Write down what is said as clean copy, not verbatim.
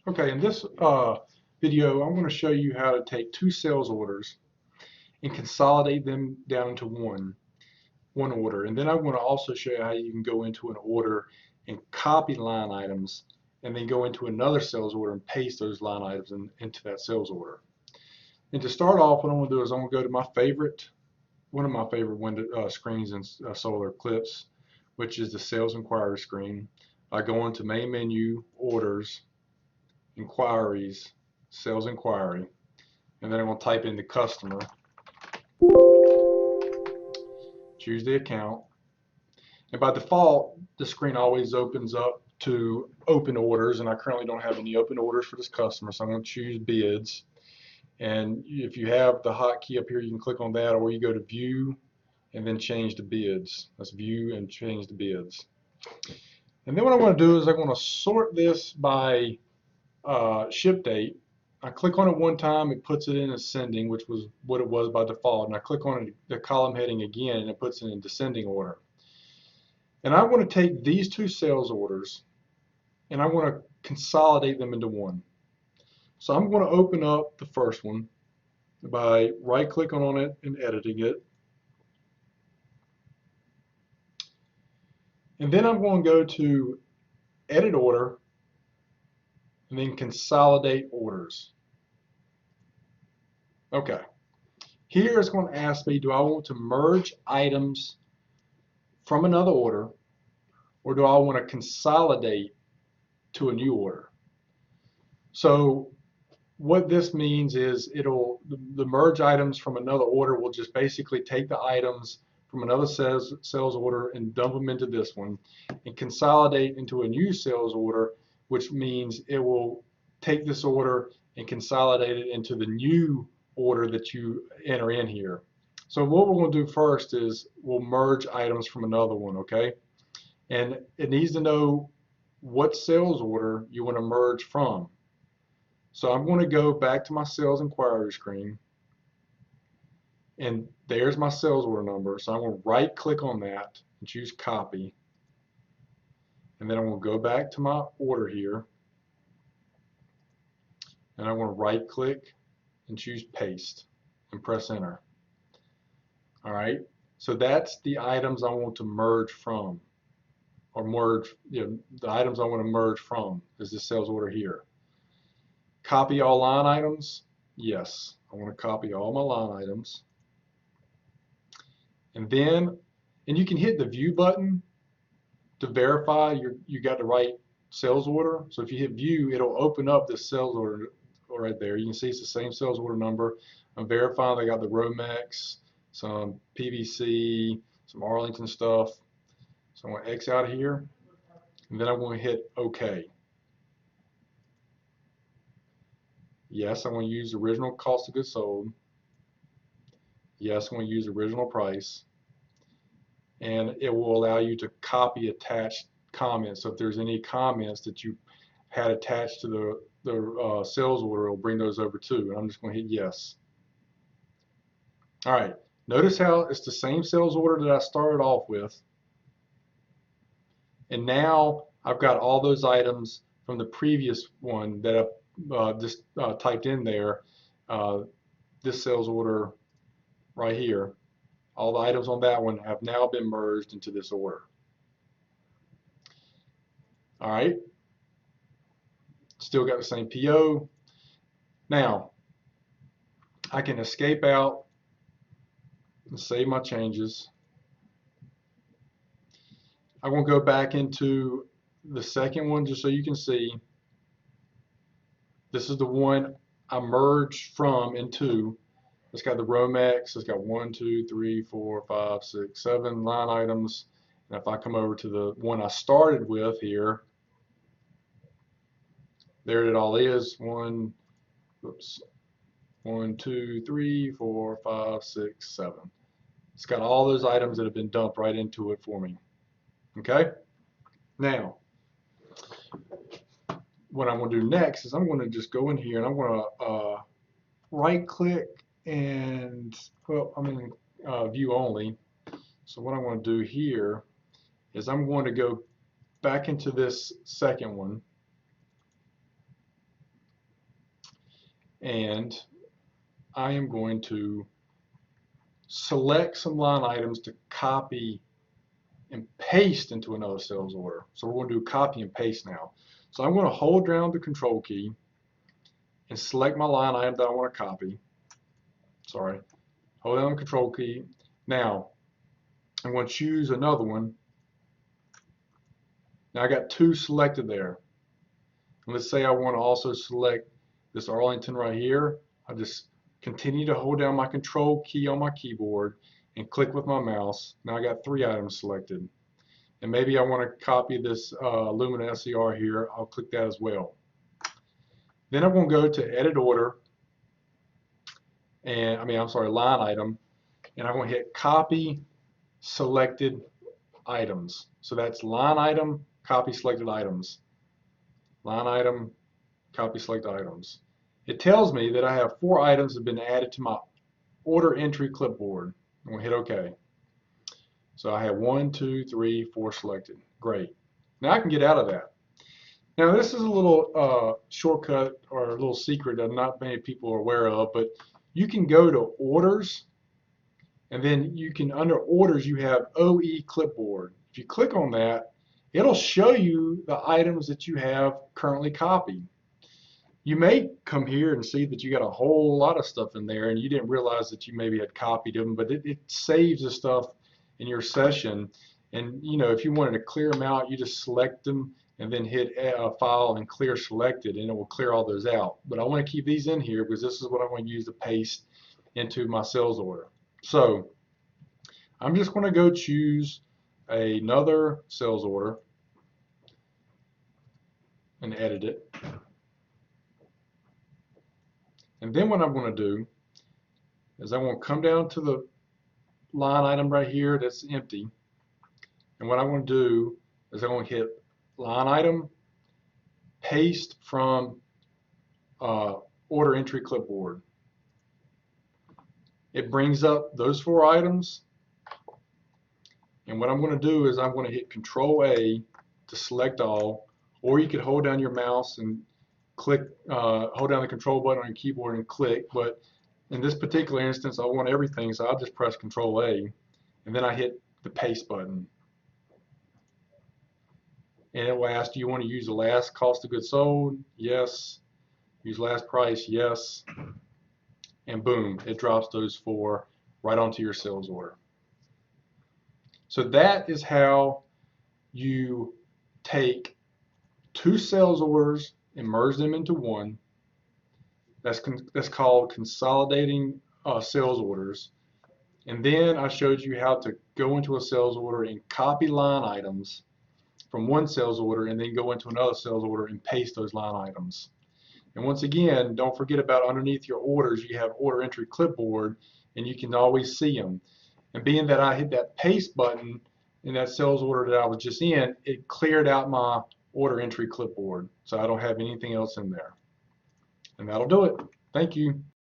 Okay, in this video, I'm going to show you how to take two sales orders and consolidate them down into one order. And then I'm going to also show you how you can go into an order and copy line items and then go into another sales order and paste those line items into that sales order. And to start off, what I'm going to do is I'm going to go to one of my favorite window screens in Solar Eclipse, which is the sales inquiry screen. I go into main menu, orders, inquiries, sales inquiry, and then I'm going to type in the customer, choose the account, and by default, the screen always opens up to open orders, and I currently don't have any open orders for this customer, so I'm going to choose bids. And if you have the hotkey up here, you can click on that, or you go to view and then change to bids. Let's view and change to bids. And then what I'm going to do is I'm going to sort this by ship date. I click on it one time, it puts it in ascending, which was what it was by default, and I click on it, the column heading again, and it puts it in descending order. And I want to take these two sales orders and I want to consolidate them into one. So I'm going to open up the first one by right-clicking on it and editing it. And then I'm going to go to Edit Order and then Consolidate Orders. Okay. Here it's going to ask me, do I want to merge items from another order, or do I want to consolidate to a new order? So what this means is the merge items from another order will just basically take the items from another sales order and dump them into this one and consolidate into a new sales order, which means it will take this order and consolidate it into the new order that you enter in here. So what we're going to do first is we'll merge items from another one, okay? And it needs to know what sales order you want to merge from. So I'm going to go back to my sales inquiry screen, and there's my sales order number. So I'm going to right click on that and choose copy. And then I'm going to go back to my order here, and I'm going to right click and choose paste and press enter. All right, so that's the items I want to merge from, or merge, the items I want to merge from is this sales order here. Copy all line items. Yes, I want to copy all my line items. And you can hit the view button to verify you got the right sales order. So if you hit view, it'll open up this sales order right there. You can see it's the same sales order number. I'm verifying I got the Romex, some PVC, some Arlington stuff. So I'm going to X out of here, and then I'm going to hit OK. Yes, I'm going to use original cost of goods sold. Yes, I'm going to use original price. And it will allow you to copy attached comments. So if there's any comments that you had attached to the sales order, it'll bring those over too. And I'm just going to hit yes. All right. Notice how it's the same sales order that I started off with. And now I've got all those items from the previous one that I just typed in there, this sales order right here. All the items on that one have now been merged into this order. All right. Still got the same PO. Now, I can escape out and save my changes. I'm going to go back into the second one just so you can see. This is the one I merged from into. It's got the Romex. It's got 1, 2, 3, 4, 5, 6, 7 line items. And if I come over to the one I started with here, there it all is. 1, 2, 3, 4, 5, 6, 7. It's got all those items that have been dumped right into it for me. Okay? Now, what I'm going to do next is I'm going to just go in here and I'm going to right click and, well, I'm in view only. So what I'm going to do here is I'm going to go back into this second one. and I am going to select some line items to copy and paste into another sales order. So we're going to do copy and paste now. So I'm going to hold down the control key and select my line item that I want to copy. Sorry, hold down the control key. Now I'm going to choose another one. Now I got two selected there. And let's say I want to also select this Arlington right here. I just continue to hold down my control key on my keyboard and click with my mouse. Now I got 3 items selected. And maybe I want to copy this Lumina SER here. I'll click that as well. Then I'm going to go to Edit Order, and line item, and I'm going to hit Copy Selected Items. So that's line item, copy selected items. Line item, copy select items. It tells me that I have 4 items that have been added to my order entry clipboard. I'm going to hit OK. So I have 1, 2, 3, 4 selected. Great. Now I can get out of that. Now this is a little shortcut or a little secret that not many people are aware of, but you can go to Orders, and then you can, under Orders, you have OE Clipboard. If you click on that, it'll show you the items that you have currently copied. You may come here and see that you got a whole lot of stuff in there and you didn't realize that you maybe had copied them, but it saves the stuff in your session. And if you wanted to clear them out, you just select them and then hit File and Clear Selected, and it will clear all those out. But I want to keep these in here because this is what I'm going to use to paste into my sales order. So I'm just going to go choose another sales order and edit it. And then what I'm going to do is I'm going to come down to the line item right here that's empty. And what I'm going to do is I'm going to hit line item, paste from order entry clipboard. It brings up those 4 items. And what I'm going to do is I'm going to hit Control A to select all, or you could hold down your mouse and click, hold down the control button on your keyboard and click. But in this particular instance, I want everything, so I'll just press Control A, and then I hit the paste button. And it will ask, do you want to use the last cost of goods sold? Yes. Use last price? Yes. And boom, it drops those 4 right onto your sales order. So that is how you take 2 sales orders and merge them into one. That's called consolidating sales orders. And then I showed you how to go into a sales order and copy line items from one sales order and then go into another sales order and paste those line items. And once again, don't forget about underneath your orders, you have order entry clipboard, and you can always see them. And being that I hit that paste button in that sales order that I was just in, it cleared out my order entry clipboard, so I don't have anything else in there. And that'll do it. Thank you.